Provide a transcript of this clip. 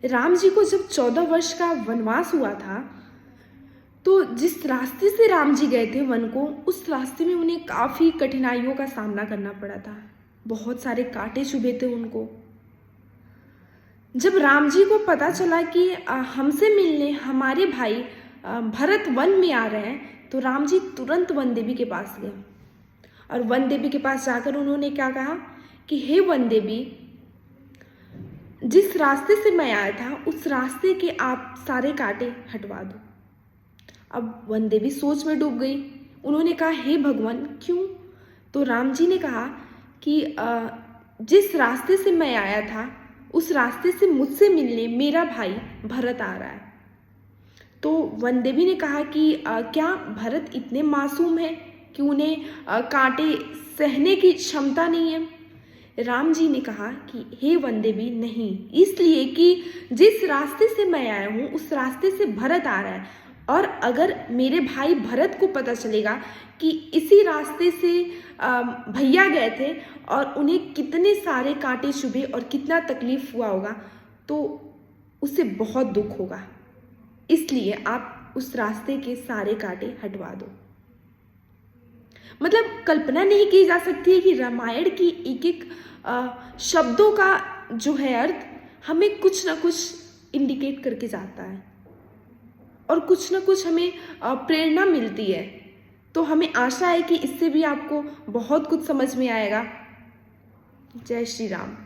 राम जी को जब 14 वर्ष का वनवास हुआ था, तो जिस रास्ते से राम जी गए थे वन को, उस रास्ते में उन्हें काफ़ी कठिनाइयों का सामना करना पड़ा था। बहुत सारे कांटे चुभे थे उनको। जब राम जी को पता चला कि हमसे मिलने हमारे भाई भरत वन में आ रहे हैं, तो राम जी तुरंत वन देवी के पास गए और वन देवी के पास जाकर उन्होंने क्या कहा कि हे वन देवी, जिस रास्ते से मैं आया था उस रास्ते के आप सारे कांटे हटवा दो। अब वन देवी सोच में डूब गई। उन्होंने कहा हे भगवान क्यों? तो राम जी ने कहा कि जिस रास्ते से मैं आया था उस रास्ते से मुझसे मिलने मेरा भाई भरत आ रहा है। तो वन देवी ने कहा कि क्या भरत इतने मासूम हैं कि उन्हें कांटे सहने की क्षमता नहीं है? राम जी ने कहा कि हे वन देवी नहीं, इसलिए कि जिस रास्ते से मैं आया हूँ उस रास्ते से भरत आ रहा है, और अगर मेरे भाई भरत को पता चलेगा कि इसी रास्ते से भैया गए थे और उन्हें कितने सारे कांटे चुभे और कितना तकलीफ हुआ होगा, तो उसे बहुत दुख होगा। इसलिए आप उस रास्ते के सारे कांटे हटवा दो। मतलब कल्पना नहीं की जा सकती है कि रामायण की एक एक शब्दों का जो है अर्थ हमें कुछ ना कुछ इंडिकेट करके जाता है और कुछ ना कुछ हमें प्रेरणा मिलती है। तो हमें आशा है कि इससे भी आपको बहुत कुछ समझ में आएगा। जय श्री राम।